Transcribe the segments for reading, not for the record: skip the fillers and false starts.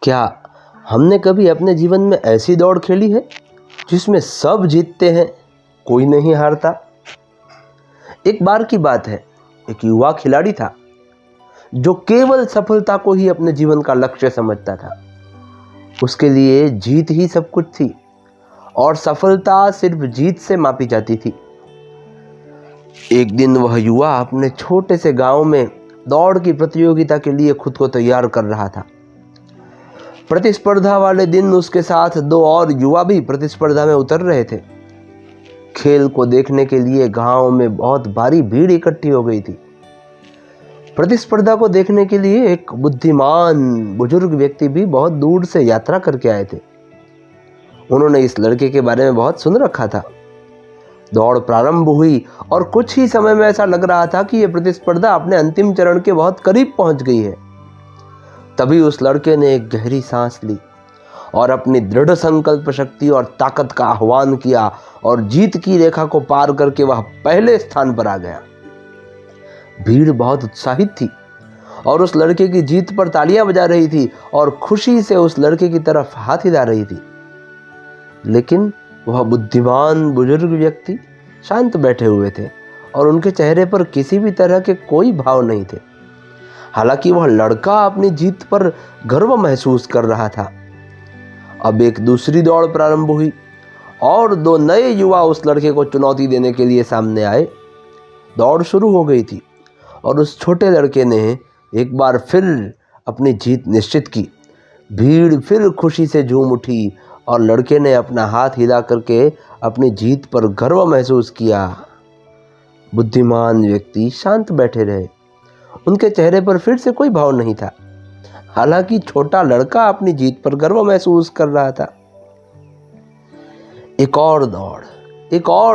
क्या हमने कभी अपने जीवन में ऐसी दौड़ खेली है जिसमें सब जीतते हैं, कोई नहीं हारता? एक बार की बात है, एक युवा खिलाड़ी था जो केवल सफलता को ही अपने जीवन का लक्ष्य समझता था। उसके लिए जीत ही सब कुछ थी और सफलता सिर्फ जीत से मापी जाती थी। एक दिन वह युवा अपने छोटे से गांव में दौड़ की प्रतियोगिता के लिए खुद को तैयार कर रहा था। प्रतिस्पर्धा वाले दिन उसके साथ दो और युवा भी प्रतिस्पर्धा में उतर रहे थे। खेल को देखने के लिए गांव में बहुत भारी भीड़ इकट्ठी हो गई थी। प्रतिस्पर्धा को देखने के लिए एक बुद्धिमान बुजुर्ग व्यक्ति भी बहुत दूर से यात्रा करके आए थे। उन्होंने इस लड़के के बारे में बहुत सुन रखा था। दौड़ प्रारंभ हुई और कुछ ही समय में ऐसा लग रहा था कि यह प्रतिस्पर्धा अपने अंतिम चरण के बहुत करीब पहुंच गई है। तभी उस लड़के ने एक गहरी सांस ली और अपनी दृढ़ संकल्प शक्ति और ताकत का आह्वान किया और जीत की रेखा को पार करके वह पहले स्थान पर आ गया। भीड़ बहुत उत्साहित थी और उस लड़के की जीत पर तालियां बजा रही थी और खुशी से उस लड़के की तरफ हाथ हिला रही थी। लेकिन वह बुद्धिमान बुजुर्ग व्यक्ति शांत बैठे हुए थे और उनके चेहरे पर किसी भी तरह के कोई भाव नहीं थे। हालांकि वह लड़का अपनी जीत पर गर्व महसूस कर रहा था। अब एक दूसरी दौड़ प्रारंभ हुई और दो नए युवा उस लड़के को चुनौती देने के लिए सामने आए। दौड़ शुरू हो गई थी और उस छोटे लड़के ने एक बार फिर अपनी जीत निश्चित की। भीड़ फिर खुशी से झूम उठी और लड़के ने अपना हाथ हिला करके अपनी जीत पर गर्व महसूस किया। बुद्धिमान व्यक्ति शांत बैठे रहे। उनके चेहरे पर फिर से कोई भाव नहीं था। हालांकि छोटा लड़का अपनी जीत पर गर्व महसूस कर रहा था। एक और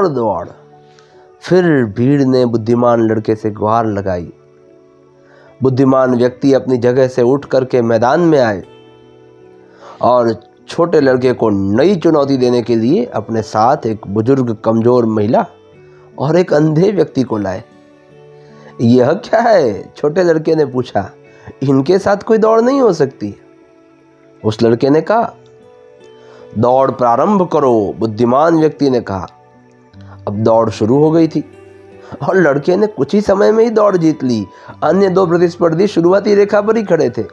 दौड़। फिर भीड़ ने बुद्धिमान लड़के से गुहार लगाई। बुद्धिमान व्यक्ति अपनी जगह से उठ करके मैदान में आए और छोटे लड़के को नई चुनौती देने के लिए अपने साथ एक बुजुर्ग कमजोर महिला और एक अंधे व्यक्ति को लाए। यह क्या है? छोटे लड़के ने पूछा। इनके साथ कोई दौड़ नहीं हो सकती। उस लड़के ने कहा। दौड़ प्रारंभ करो, बुद्धिमान व्यक्ति ने कहा। अब दौड़ शुरू हो गई थी और लड़के ने कुछ ही समय में ही दौड़ जीत ली। अन्य दो प्रतिस्पर्धी शुरुआती रेखा पर ही खड़े थे।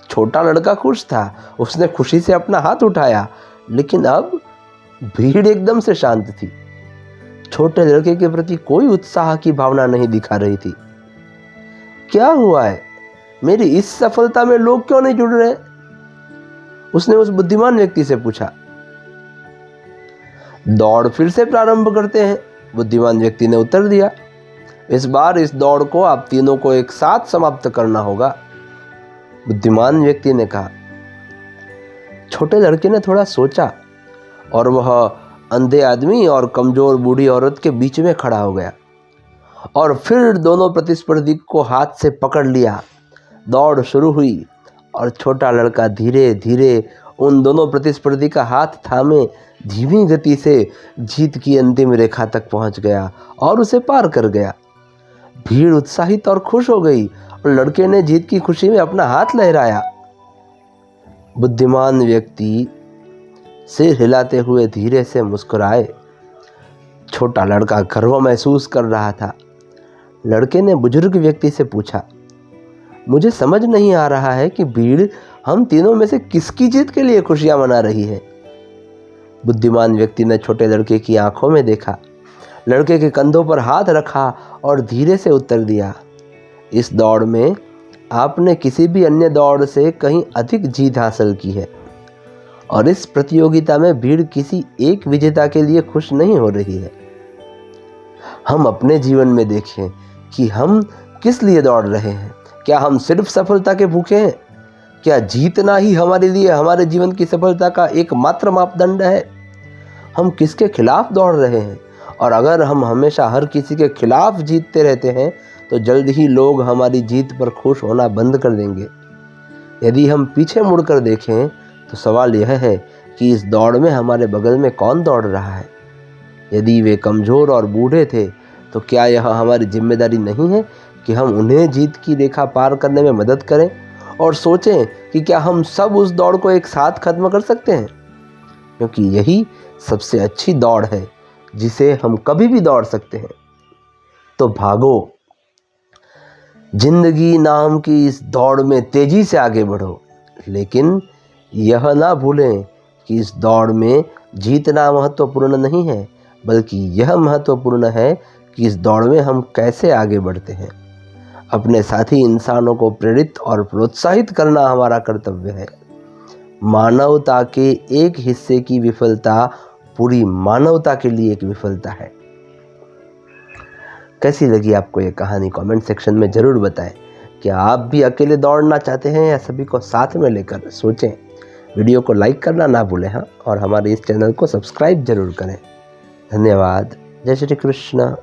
छोटा लड़का खुश था। उसने खुशी से अपना हाथ उठाया, लेकिन अब भीड़ एकदम से शांत थी। छोटे लड़के के प्रति कोई उत्साह की भावना नहीं दिखा रही थी। क्या हुआ है? मेरी इस सफलता में लोग क्यों नहीं जुड़ रहे? उसने उस बुद्धिमान व्यक्ति से पूछा। दौड़ फिर से प्रारंभ करते हैं, बुद्धिमान व्यक्ति ने उत्तर दिया। इस बार इस दौड़ को आप तीनों को एक साथ समाप्त करना होगा, बुद्धिमान व्यक्ति ने कहा। छोटे लड़के ने थोड़ा सोचा और वह अंधे आदमी और कमजोर बूढ़ी औरत के बीच में खड़ा हो गया और फिर दोनों प्रतिस्पर्धी को हाथ से पकड़ लिया। दौड़ शुरू हुई और छोटा लड़का धीरे धीरे उन दोनों प्रतिस्पर्धी का हाथ थामे धीमी गति से जीत की अंतिम रेखा तक पहुंच गया और उसे पार कर गया। भीड़ उत्साहित और खुश हो गई और लड़के ने जीत की खुशी में अपना हाथ लहराया। बुद्धिमान व्यक्ति सिर हिलाते हुए धीरे से मुस्कुराए। छोटा लड़का गर्व महसूस कर रहा था। लड़के ने बुजुर्ग व्यक्ति से पूछा, मुझे समझ नहीं आ रहा है कि भीड़ हम तीनों में से किसकी जीत के लिए खुशियां मना रही है। बुद्धिमान व्यक्ति ने छोटे लड़के की आंखों में देखा, लड़के के कंधों पर हाथ रखा और धीरे से उत्तर दिया, इस दौड़ में आपने किसी भी अन्य दौड़ से कहीं अधिक जीत हासिल की है और इस प्रतियोगिता में भीड़ किसी एक विजेता के लिए खुश नहीं हो रही है। हम अपने जीवन में देखें कि हम किस लिए दौड़ रहे हैं। क्या हम सिर्फ सफलता के भूखे हैं? क्या जीतना ही हमारे लिए हमारे जीवन की सफलता का एकमात्र मापदंड है? हम किसके खिलाफ दौड़ रहे हैं? और अगर हम हमेशा हर किसी के खिलाफ जीतते रहते हैं तो जल्द ही लोग हमारी जीत पर खुश होना बंद कर देंगे। यदि हम पीछे मुड़कर देखें तो सवाल यह है कि इस दौड़ में हमारे बगल में कौन दौड़ रहा है। यदि वे कमज़ोर और बूढ़े थे तो क्या यह हमारी जिम्मेदारी नहीं है कि हम उन्हें जीत की रेखा पार करने में मदद करें और सोचें कि क्या हम सब उस दौड़ को एक साथ खत्म कर सकते हैं, क्योंकि यही सबसे अच्छी दौड़ है जिसे हम कभी भी दौड़ सकते हैं। तो भागो, जिंदगी नाम की इस दौड़ में तेजी से आगे बढ़ो, लेकिन यह ना भूलें कि इस दौड़ में जीतना महत्वपूर्ण नहीं है, बल्कि यह महत्वपूर्ण है कि इस दौड़ में हम कैसे आगे बढ़ते हैं। अपने साथी इंसानों को प्रेरित और प्रोत्साहित करना हमारा कर्तव्य है। मानवता के एक हिस्से की विफलता पूरी मानवता के लिए एक विफलता है। कैसी लगी आपको ये कहानी? कमेंट सेक्शन में ज़रूर बताएं। क्या आप भी अकेले दौड़ना चाहते हैं या सभी को साथ में लेकर? सोचें। वीडियो को लाइक करना ना भूलें और हमारे इस चैनल को सब्सक्राइब जरूर करें। धन्यवाद। जय श्री कृष्ण।